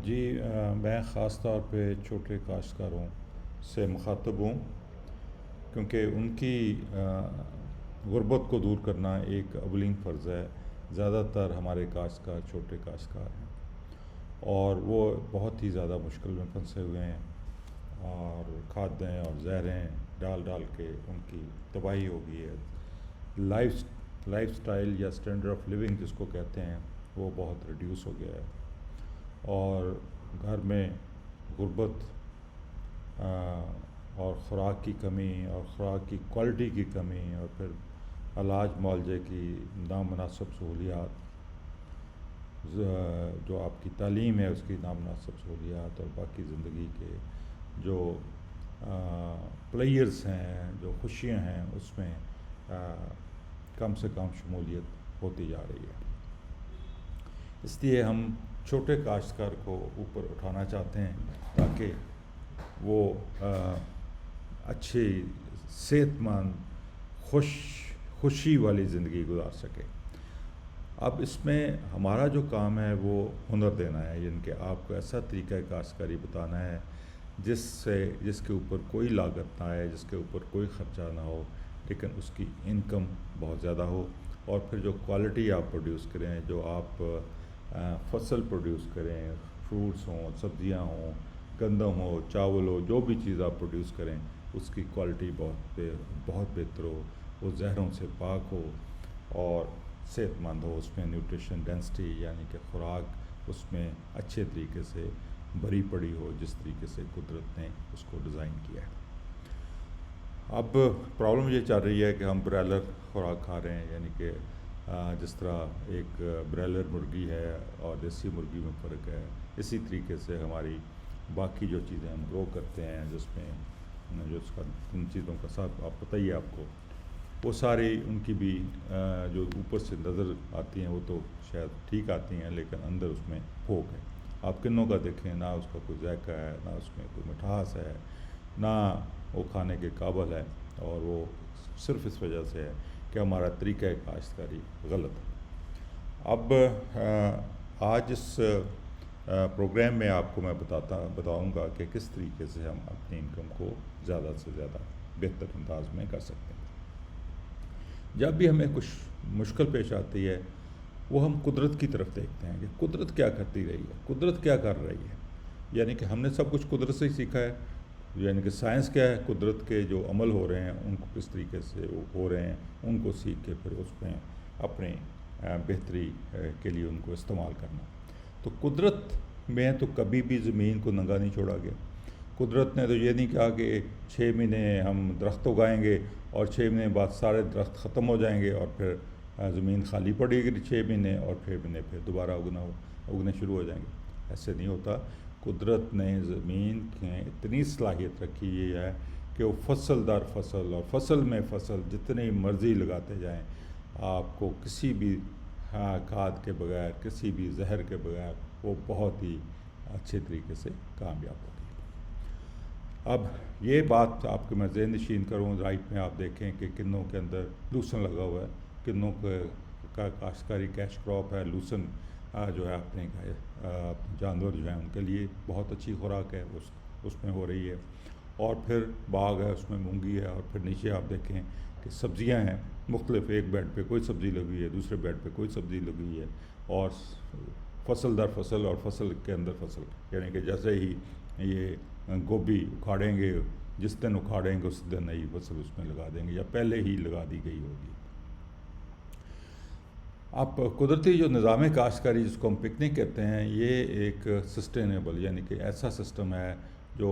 جی، میں خاص طور پہ چھوٹے کاشتکاروں سے مخاطب ہوں، کیونکہ ان کی غربت کو دور کرنا ایک اولین فرض ہے۔ زیادہ تر ہمارے کاشتکار چھوٹے کاشتکار ہیں اور وہ بہت ہی زیادہ مشکل میں پھنسے ہوئے ہیں، اور کھادیں اور زہریں ڈال ڈال کے ان کی تباہی ہو گئی ہے۔ لائف سٹائل یا اسٹینڈرڈ آف لیونگ جس کو کہتے ہیں، وہ بہت ریڈیوس ہو گیا ہے، اور گھر میں غربت اور خوراک کی کمی اور خوراک کی کوالٹی کی کمی، اور پھر علاج معالجے کی نامناسب سہولیات، جو آپ کی تعلیم ہے اس کی نامناسب سہولیات، اور باقی زندگی کے جو پلیئرز ہیں، جو خوشیاں ہیں، اس میں کم سے کم شمولیت ہوتی جا رہی ہے۔ اس لیے ہم چھوٹے کاشتکار کو اوپر اٹھانا چاہتے ہیں تاکہ وہ اچھی، صحت مند، خوشی والی زندگی گزار سکے۔ اب اس میں ہمارا جو کام ہے وہ ہنر دینا ہے، یعنی کہ آپ کو ایسا طریقہ کاشتکاری بتانا ہے جس کے اوپر کوئی لاگت نہ آئے، جس کے اوپر کوئی خرچہ نہ ہو، لیکن اس کی انکم بہت زیادہ ہو، اور پھر جو کوالٹی آپ پروڈیوس کریں، جو آپ فصل پروڈیوس کریں، فروٹس ہوں، سبزیاں ہوں، گندم ہو، چاول ہو، جو بھی چیز آپ پروڈیوس کریں، اس کی کوالٹی بہت بہتر ہو، وہ زہروں سے پاک ہو اور صحت مند ہو، اس میں نیوٹریشن ڈینسٹی یعنی کہ خوراک اس میں اچھے طریقے سے بھری پڑی ہو، جس طریقے سے قدرت نے اس کو ڈیزائن کیا ہے۔ اب پرابلم یہ چل رہی ہے کہ ہم برائلر خوراک کھا رہے ہیں، یعنی کہ جس طرح ایک برائلر مرغی ہے اور دیسی مرغی میں فرق ہے، اسی طریقے سے ہماری باقی جو چیزیں ہم گرو کرتے ہیں، جس میں جو اس کا ان چیزوں کا ساتھ آپ پتہ ہی ہے آپ کو، وہ ساری ان کی بھی جو اوپر سے نظر آتی ہیں وہ تو شاید ٹھیک آتی ہیں، لیکن اندر اس میں پھوک ہے۔ آپ کنوں کا دیکھیں، نہ اس کا کوئی ذائقہ ہے، نہ اس میں کوئی مٹھاس ہے، نہ وہ کھانے کے قابل ہے، اور وہ صرف اس وجہ سے ہے کہ ہمارا طریقہ کاشتکاری غلط ہے۔ اب آج اس پروگرام میں آپ کو میں بتاؤں گا کہ کس طریقے سے ہم اپنی انکم کو زیادہ سے زیادہ بہتر انداز میں کر سکتے ہیں۔ جب بھی ہمیں کچھ مشکل پیش آتی ہے، وہ ہم قدرت کی طرف دیکھتے ہیں کہ قدرت کیا کرتی رہی ہے، قدرت کیا کر رہی ہے، یعنی کہ ہم نے سب کچھ قدرت سے ہی سیکھا ہے، یعنی کہ سائنس کیا ہے، قدرت کے جو عمل ہو رہے ہیں ان کو کس طریقے سے ہو رہے ہیں، ان کو سیکھ کے پھر اس میں اپنے بہتری کے لیے ان کو استعمال کرنا۔ تو قدرت میں تو کبھی بھی زمین کو ننگا نہیں چھوڑا گیا۔ قدرت نے تو یہ نہیں کہا کہ 6 مہینے ہم درخت اگائیں گے اور 6 مہینے بعد سارے درخت ختم ہو جائیں گے اور پھر زمین خالی پڑے گی 6 مہینے، اور پھر دوبارہ اگنے شروع ہو جائیں گے۔ ایسے نہیں ہوتا۔ قدرت نے زمین کی اتنی صلاحیت رکھی ہوئی ہے کہ وہ فصل در فصل اور فصل میں فصل جتنی مرضی لگاتے جائیں، آپ کو کسی بھی کھاد کے بغیر، کسی بھی زہر کے بغیر وہ بہت ہی اچھے طریقے سے کامیاب ہوگی۔ اب یہ بات آپ کو میں ذہن نشین کروں، رائٹ میں آپ دیکھیں کہ کنوں کے اندر لوسن لگا ہوا ہے، کنوں کا کاشتکاری کیش کراپ ہے، لوسن جو ہے اپنے جانور جو ہیں ان کے لیے بہت اچھی خوراک ہے، اس میں ہو رہی ہے، اور پھر باغ ہے اس میں مونگی ہے، اور پھر نیچے آپ دیکھیں کہ سبزیاں ہیں مختلف، ایک بیڈ پہ کوئی سبزی لگی ہوئی ہے، دوسرے بیڈ پہ کوئی سبزی لگی ہوئی ہے، اور فصل در فصل اور فصل کے اندر فصل، یعنی کہ جیسے ہی یہ گوبھی اکھاڑیں گے، جس دن اکھاڑیں گے اس دن نئی فصل اس میں لگا دیں گے، یا پہلے ہی لگا دی گئی ہوگی۔ اب قدرتی جو نظام کاشتکاری جس کو ہم پکنک کہتے ہیں، یہ ایک سسٹینیبل یعنی کہ ایسا سسٹم ہے جو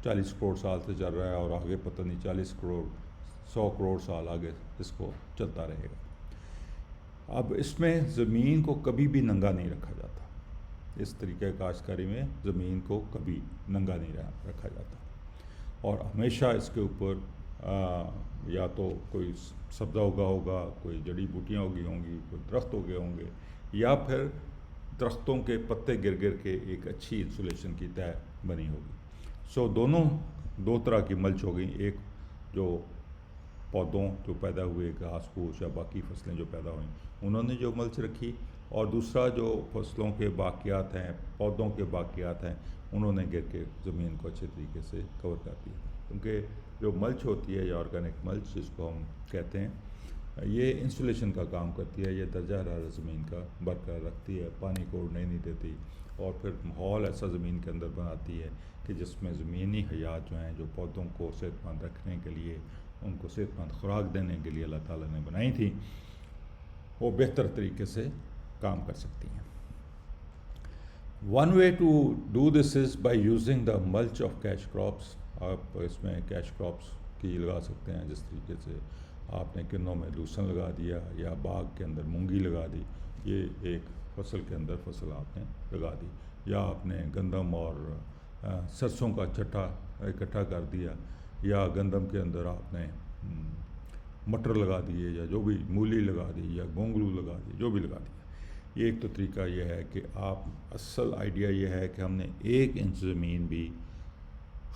40 کروڑ سال سے چل رہا ہے، اور آگے پتہ نہیں 40 کروڑ 100 کروڑ سال آگے اس کو چلتا رہے گا۔ اب اس میں زمین کو کبھی بھی ننگا نہیں رکھا جاتا، اس طریقہ کاشتکاری میں زمین کو کبھی ننگا نہیں رکھا جاتا، اور ہمیشہ اس کے اوپر یا تو کوئی سبزہ اگا ہوگا، کوئی جڑی بوٹیاں اگی ہوں گی، کوئی درخت اگے ہوں گے، یا پھر درختوں کے پتے گر گر کے ایک اچھی انسولیشن کی تہہ بنی ہوگی۔ دو طرح کی ملچ ہو گئی، ایک جو پودوں جو پیدا ہوئے، گھاس پھوس یا باقی فصلیں جو پیدا ہوئیں، انہوں نے جو ملچ رکھی، اور دوسرا جو فصلوں کے باقیات ہیں، پودوں کے باقیات ہیں، انہوں نے گر کے زمین کو اچھے طریقے سے کور کر دیا. کیونکہ جو ملچ ہوتی ہے یا آرگینک ملچ جس کو ہم کہتے ہیں، یہ انسولیشن کا کام کرتی ہے. یہ درجہ حرارت زمین کا برقرار رکھتی ہے، پانی کو اڑنے نہیں دیتی، اور پھر ماحول ایسا زمین کے اندر بناتی ہے کہ جس میں زمینی حیات جو ہیں، جو پودوں کو صحت مند رکھنے کے لیے، ان کو صحت مند خوراک دینے کے لیے اللہ تعالیٰ نے بنائی تھی، وہ بہتر طریقے سے کام کر سکتی ہیں. One way to do this is by using the mulch of catch crops. آپ اس میں کیش کراپس کی لگا سکتے ہیں، جس طریقے سے آپ نے کنوں میں لوسن لگا دیا یا باغ کے اندر مونگی لگا دی. یہ ایک فصل کے اندر فصل آپ نے لگا دی، یا آپ نے گندم اور سرسوں کا چٹا اکٹھا کر دیا، یا گندم کے اندر آپ نے مٹر لگا دیے، یا جو بھی مولی لگا دی، یا گونگلو لگا دی، جو بھی لگا دیا. یہ ایک تو طریقہ یہ ہے کہ آپ، اصل آئیڈیا یہ ہے کہ ہم نے 1 انچ زمین بھی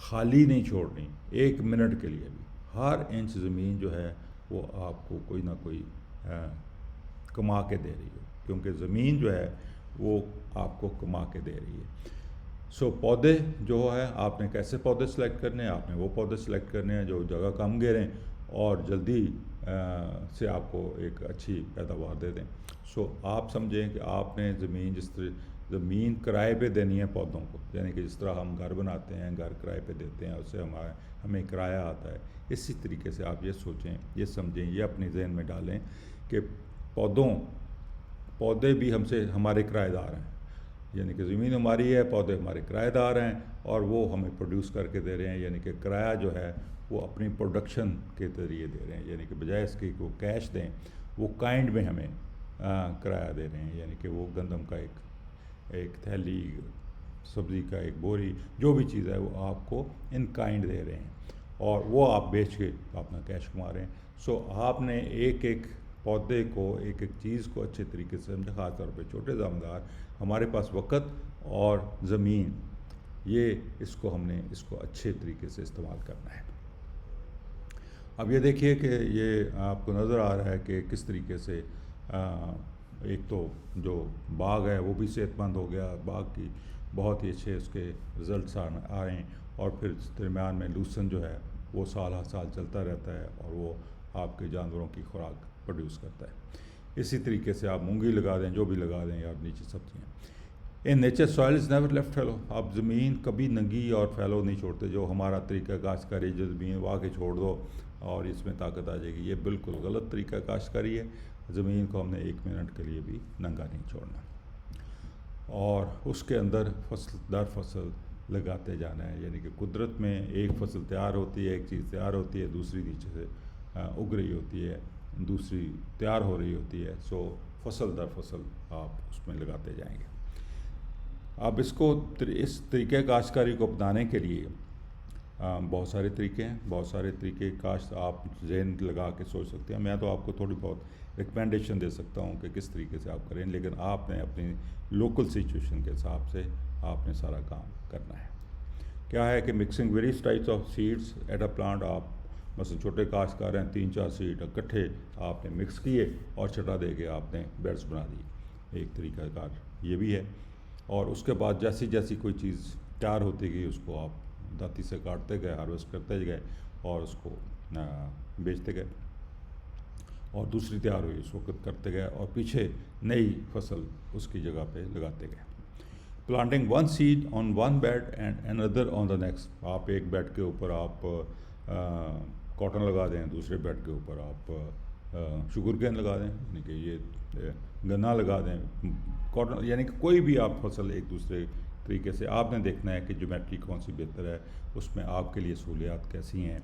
خالی نہیں چھوڑنی، 1 منٹ کے لیے بھی. ہر انچ زمین جو ہے وہ آپ کو کوئی نہ کوئی کما کے دے رہی ہے، کیونکہ زمین جو ہے وہ آپ کو کما کے دے رہی ہے. پودے جو ہے آپ نے کیسے پودے سلیکٹ کرنے ہیں؟ آپ نے وہ پودے سلیکٹ کرنے ہیں جو جگہ کم گھیریں اور جلدی سے آپ کو ایک اچھی پیداوار دے دیں. آپ سمجھیں کہ آپ نے زمین کرائے پہ دینی ہے پودوں کو، یعنی کہ جس طرح ہم گھر بناتے ہیں، گھر کرائے پہ دیتے ہیں، اس سے ہمیں کرایہ آتا ہے. اسی طریقے سے آپ یہ سوچیں، یہ سمجھیں، یہ اپنے ذہن میں ڈالیں کہ پودے بھی ہمارے کرایہ دار ہیں. یعنی کہ زمین ہماری ہے، پودے ہمارے کرایہ دار ہیں، اور وہ ہمیں پروڈیوس کر کے دے رہے ہیں. یعنی کہ کرایہ جو ہے وہ اپنی پروڈکشن کے ذریعے دے رہے ہیں، یعنی کہ بجائے اس کی وہ کیش دیں، وہ کائنڈ میں ہمیں کرایہ دے رہے ہیں. یعنی کہ وہ گندم کا ایک تھیلی، سبزی کا ایک بوری، جو بھی چیز ہے وہ آپ کو ان کائنڈ دے رہے ہیں، اور وہ آپ بیچ کے اپنا کیش کما رہے ہیں. آپ نے ایک ایک پودے کو، ایک ایک چیز کو اچھے طریقے سے سمجھا. خاص طور پہ چھوٹے زمیندار، ہمارے پاس وقت اور زمین، اس کو اچھے طریقے سے استعمال کرنا ہے. اب یہ دیکھیے کہ یہ آپ کو نظر آ رہا ہے کہ کس طریقے سے ایک تو جو باغ ہے وہ بھی صحت مند ہو گیا، باغ کی بہت ہی اچھے اس کے رزلٹس آ رہے ہیں، اور پھر درمیان میں لوسن جو ہے وہ سال ہر سال چلتا رہتا ہے، اور وہ آپ کے جانوروں کی خوراک پروڈیوس کرتا ہے. اسی طریقے سے آپ مونگی لگا دیں، جو بھی لگا دیں، یا نیچے سبزیاں. In nature soil is never left fellow. آپ زمین کبھی ننگی اور فیلو نہیں چھوڑتے. جو ہمارا طریقہ کاشتکاری، جو زمین واہ کے چھوڑ دو اور اس میں طاقت آ جائے گی، یہ بالکل غلط طریقہ کاشتکاری ہے. زمین کو ہم نے 1 منٹ کے لیے بھی ننگا نہیں چھوڑنا، اور اس کے اندر فصل در فصل لگاتے جانا ہے. یعنی کہ قدرت میں ایک فصل تیار ہوتی ہے، ایک چیز تیار ہوتی ہے، دوسری نیچے سے اگ رہی ہوتی ہے، دوسری تیار ہو رہی ہوتی ہے. فصل در فصل آپ اس میں لگاتے جائیں گے. اب اس طریقہ کاشتکاری کو اپنانے کے لیے بہت سارے طریقے ہیں، بہت سارے طریقے کاشت آپ ذہن لگا کے سوچ سکتے ہیں. میں تو آپ کو تھوڑی بہت ریکمنڈیشن دے سکتا ہوں کہ کس طریقے سے آپ کریں، لیکن آپ نے اپنی لوکل سچویشن کے حساب سے آپ نے سارا کام کرنا ہے. کیا ہے کہ mixing various types of seeds at a plant. آپ مثلا چھوٹے کاشتکار ہیں، 3-4 سیڈ اکٹھے آپ نے مکس کیے اور چھٹا دے کے آپ نے بیڈس بنا دیے. ایک طریقہ کار یہ بھی ہے. اور اس کے بعد جیسی جیسی کوئی چیز تیار ہوتی گئی، اس کو آپ داتی سے کاٹتے گئے، ہارویسٹ کرتے گئے، اور اس کو بیچتے گئے، اور دوسری تیار ہوئی اس وقت کرتے گئے، اور پیچھے نئی فصل اس کی جگہ پہ لگاتے گئے. Planting 1 seed on 1 bed and another on the next. آپ ایک بیڈ کے اوپر آپ کاٹن لگا دیں، دوسرے بیڈ کے اوپر آپ شوگر کین لگا دیں، یعنی کہ یہ گنا لگا دیں، کاٹن، یعنی کہ کوئی بھی آپ فصل ایک دوسرے طریقے سے. آپ نے دیکھنا ہے کہ جیومیٹری کون سی بہتر ہے، اس میں آپ کے لیے سہولیات کیسی ہیں،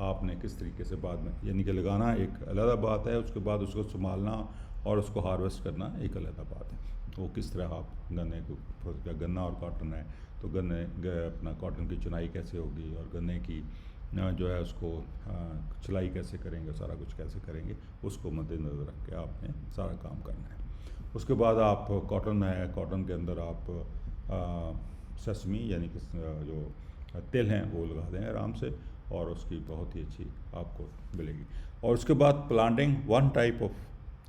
آپ نے کس طریقے سے بعد میں، یعنی کہ لگانا ایک علیحدہ بات ہے، اس کے بعد اس کو سنبھالنا اور اس کو ہارویسٹ کرنا ایک علیحدہ بات ہے. وہ کس طرح آپ گنے کو، گنا اور کاٹن ہے تو اپنا کاٹن کی چنائی کیسے ہوگی، اور گنے کی جو ہے اس کو چلائی کیسے کریں گے، سارا کچھ کیسے کریں گے، اس کو مد نظر رکھ کے آپ نے سارا کام کرنا ہے. اس کے بعد آپ کاٹن ہے، کاٹن کے اندر آپ سیسمی یعنی کہ جو تل ہیں وہ لگا دیں آرام سے، اور اس کی بہت ہی اچھی آپ کو ملے گی. اور اس کے بعد planting 1 type of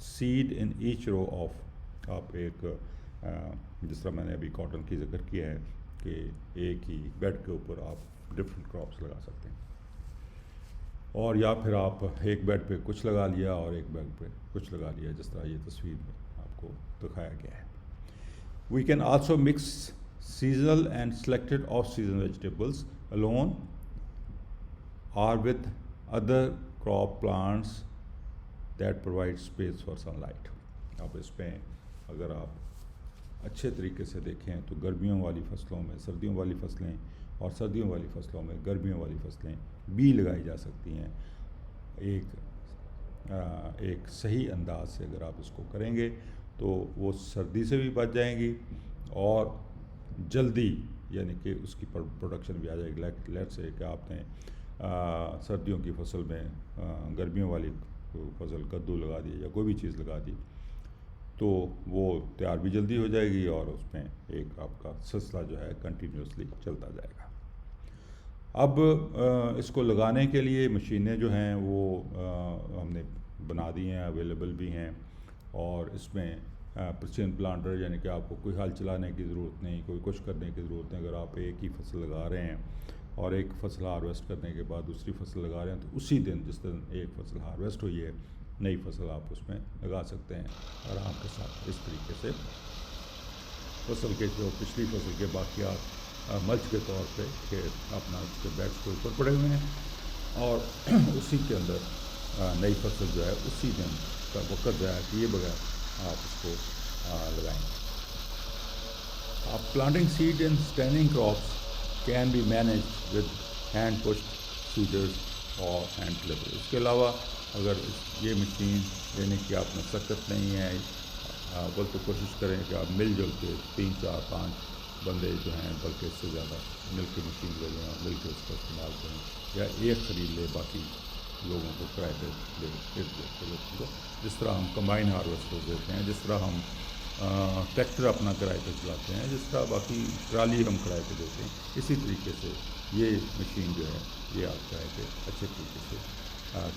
seed in each row of آپ ایک جس طرح میں نے ابھی کاٹن کی ذکر کیا ہے کہ ایک ہی بیڈ کے اوپر آپ ڈفرینٹ کراپس لگا سکتے ہیں، اور یا پھر آپ ایک بیڈ پہ کچھ لگا لیا اور ایک بیڈ پہ کچھ لگا لیا، جس طرح یہ تصویر میں آپ کو دکھایا گیا ہے۔ We can also mix seasonal and selected off-season vegetables alone or with other crop plants that provide space for sunlight۔ اب اس میں اگر آپ اچھے طریقے سے دیکھیں تو گرمیوں والی فصلوں میں سردیوں والی فصلیں اور سردیوں والی فصلوں میں گرمیوں والی فصلیں بھی لگائی جا سکتی ہیں۔ ایک صحیح انداز سے اگر آپ اس کو کریں گے تو وہ سردی سے بھی بچ جائیں گی اور جلدی یعنی کہ اس کی پروڈکشن بھی آ جائے گی۔ لیٹ سے کہ آپ نے سردیوں کی فصل میں گرمیوں والی فصل کدو لگا دی یا کوئی بھی چیز لگا دی تو وہ تیار بھی جلدی ہو جائے گی اور اس میں ایک آپ کا سلسلہ جو ہے کنٹینیوسلی چلتا جائے گا۔ اب اس کو لگانے کے لیے مشینیں جو ہیں وہ ہم نے بنا دی ہیں، اویلیبل بھی ہیں، اور اس میں پرسین پلانٹر یعنی کہ آپ کو کوئی ہل چلانے کی ضرورت نہیں، کوئی کچھ کرنے کی ضرورت نہیں۔ اگر آپ ایک ہی فصل لگا رہے ہیں اور ایک فصل ہارویسٹ کرنے کے بعد دوسری فصل لگا رہے ہیں تو اسی دن جس دن ایک فصل ہارویسٹ ہوئی ہے نئی فصل آپ اس میں لگا سکتے ہیں آرام کے ساتھ۔ اس طریقے سے فصل کے جو پچھلی فصل کے باقیات ملچ کے طور پہ کہ اپنا اس کے بیڈس کے اوپر پڑے ہوئے ہیں اور اسی کے اندر نئی فصل جو ہے اسی دن کا وقت ضائع کیے بغیر آپ اس کو لگائیں گے۔ Planting seed in standing crops can be managed with hand pushed seeders or hand clippers۔ اس کے علاوہ اگر یہ مشین یعنی کہ آپ میں سخت نہیں ہے، بل تو کوشش کریں کہ آپ مل جل کے 3 4 5 بندے جو ہیں بلکہ اس سے زیادہ مل کے مشین لے لیں اور مل کے اس کا استعمال کریں، یا ایک خرید لے باقی لوگوں کو کرائے پہ دے۔ جس طرح ہم کمبائن ہارویسٹر دیتے ہیں، جس طرح ہم ٹریکٹر اپنا کرائے پہ چلاتے ہیں، جس طرح باقی ٹرالی ہم کرائے پہ دیتے ہیں، اسی طریقے سے یہ مشین جو ہے یہ آپ کرائے پہ اچھے طریقے سے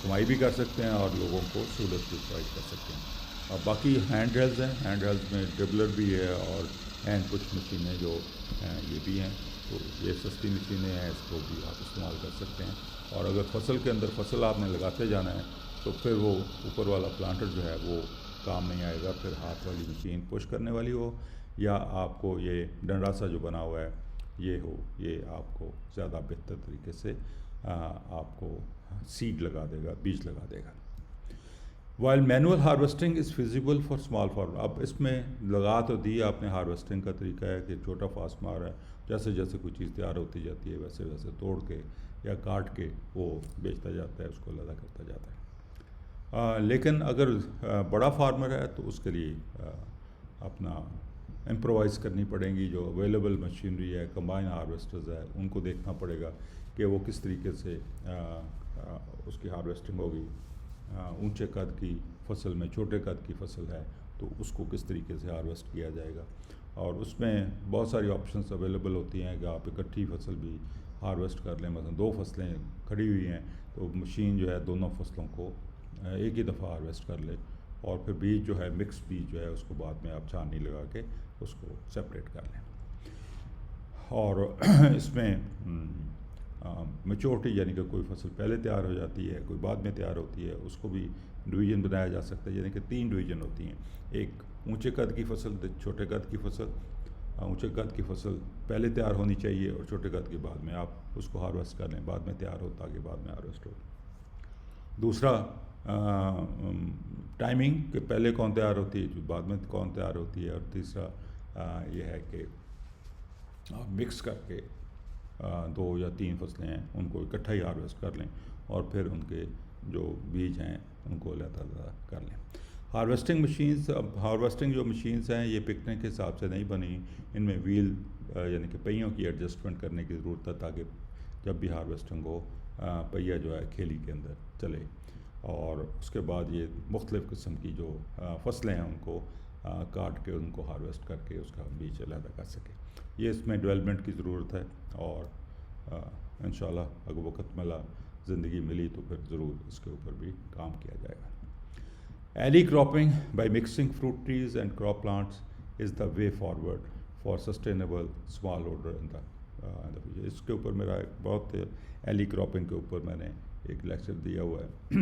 کمائی بھی کر سکتے ہیں اور لوگوں کو سہولت بھی پرووائڈ کر سکتے ہیں۔ اور باقی ہینڈ ہیلز ہیں، ہینڈ ہیلز میں ڈربلر بھی ہے اور ہینڈ پش مشینیں جو ہیں یہ بھی ہیں، تو یہ سستی مشینیں ہیں، اس کو بھی آپ استعمال کر سکتے ہیں۔ اور اگر فصل کے اندر فصل آپ نے لگاتے جانا ہے تو پھر وہ اوپر والا پلانٹر جو ہے وہ کام نہیں آئے گا، پھر ہاتھ والی مشین پش کرنے والی ہو یا آپ کو یہ ڈنڈا سا جو بنا ہوا ہے یہ ہو، یہ آپ کو زیادہ بہتر طریقے سے آپ کو سیڈ لگا دے گا، بیج لگا دے گا۔ While manual harvesting is feasible for small farmers۔ اب اس میں لگا تو دی آپ نے، ہارویسٹنگ کا طریقہ ہے کہ چھوٹا فاسٹ مار ہے، جیسے جیسے کوئی چیز تیار ہوتی جاتی ہے ویسے ویسے توڑ کے یا کاٹ کے وہ بیچتا جاتا ہے، اس کو علیحدہ کرتا جاتا ہے۔ لیکن اگر بڑا فارمر ہے تو اس کے لیے اپنا امپرووائز کرنی پڑیں گی۔ جو اویلیبل مشینری ہے، کمبائن ہارویسٹرز ہے، ان کو دیکھنا پڑے گا کہ وہ کس طریقے سے اس کی ہارویسٹنگ ہوگی۔ اونچے قد کی فصل میں چھوٹے قد کی فصل ہے تو اس کو کس طریقے سے ہارویسٹ کیا جائے گا، اور اس میں بہت ساری آپشنس اویلیبل ہوتی ہیں کہ آپ اکٹھی فصل بھی ہارویسٹ کر لیں۔ مثلا 2 فصلیں کھڑی ہوئی ہیں تو مشین جو ہے دونوں فصلوں کو ایک ہی دفعہ ہارویسٹ کر لے، اور پھر بیج جو ہے مکس بیج جو ہے اس کو بعد میں آپ چھاننی لگا کے اس کو سپریٹ کر لیں۔ اور اس میں میچورٹی یعنی کہ کوئی فصل پہلے تیار ہو جاتی ہے، کوئی بعد میں تیار ہوتی ہے، اس کو بھی ڈویژن بنایا جا سکتا ہے، یعنی کہ 3 ڈویژن ہوتی ہیں۔ ایک اونچے قد کی فصل، چھوٹے قد کی فصل۔ اونچے قد کی فصل پہلے تیار ہونی چاہیے اور چھوٹے قد کے بعد میں آپ اس کو ہارویسٹ کر لیں، بعد میں تیار ہو تاکہ بعد میں ہارویسٹ ہو۔ دوسرا ٹائمنگ کہ پہلے کون تیار ہوتی ہے، جو بعد میں کون تیار ہوتی ہے، اور تیسرا یہ ہے کہ آپ مکس کر کے 2 یا 3 فصلیں ہیں ان کو اکٹھا ہی ہارویسٹ کر لیں اور پھر ان کے جو بیج ہیں ان کو علیحدہ کر لیں۔ ہارویسٹنگ مشینز، اب ہارویسٹنگ جو مشینز ہیں یہ پکنک کے حساب سے نہیں بنی، ان میں ویل یعنی کہ پہیوں کی ایڈجسٹمنٹ کرنے کی ضرورت ہے تاکہ جب بھی ہارویسٹنگ ہو پہیا جو ہے کھیلی کے اندر چلے، اور اس کے بعد یہ مختلف قسم کی جو فصلیں ہیں ان کو کاٹ کے ان کو ہارویسٹ کر کے اس کا بیج علیحدہ کر سکے۔ یہ اس میں ڈیولپمنٹ کی ضرورت ہے، اور انشاءاللہ اگر وقت ملا، زندگی ملی تو پھر ضرور اس کے اوپر بھی کام کیا جائے گا۔ Alley cropping by mixing fruit trees and crop plants is the way forward for sustainable smallholder in the future. اس کے اوپر میرا ایک بہت ایلی کراپنگ کے اوپر میں نے ایک لیکچر دیا ہوا ہے.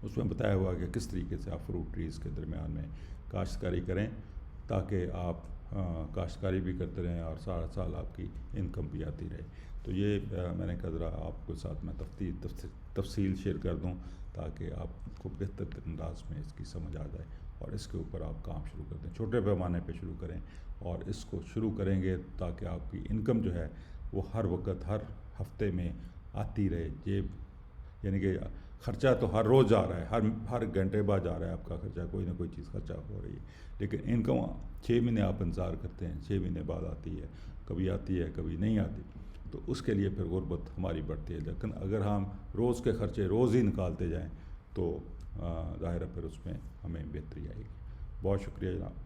اس میں بتایا ہوا کہ کس طریقے سے آپ فروٹ ٹریز کے درمیان میں کاشتکاری کریں تاکہ آپ کاشتکاری بھی کرتے رہیں اور سارا سال آپ کی انکم بھی آتی رہے. تو یہ میں نے کہا ذرا آپ کے ساتھ میں تفصیل شیئر کر دوں تاکہ آپ کو بہتر انداز میں اس کی سمجھ آ جائے اور اس کے اوپر آپ کام شروع کر دیں. چھوٹے پیمانے پہ شروع کریں اور اس کو شروع کریں گے تاکہ آپ کی انکم جو ہے وہ ہر وقت ہر ہفتے میں آتی رہے. یعنی کہ خرچہ تو ہر روز جا رہا ہے, ہر گھنٹے بعد جا رہا ہے آپ کا خرچہ, کوئی نہ کوئی چیز خرچہ ہو رہی ہے, لیکن انکم 6 مہینے آپ انتظار کرتے ہیں, 6 مہینے بعد آتی ہے, کبھی آتی ہے کبھی نہیں آتی, تو اس کے لیے پھر غربت ہماری بڑھتی ہے. لیکن اگر ہم روز کے خرچے روز ہی نکالتے جائیں تو ظاہر ہے پھر اس میں ہمیں بہتری آئے گی. بہت شکریہ جناب.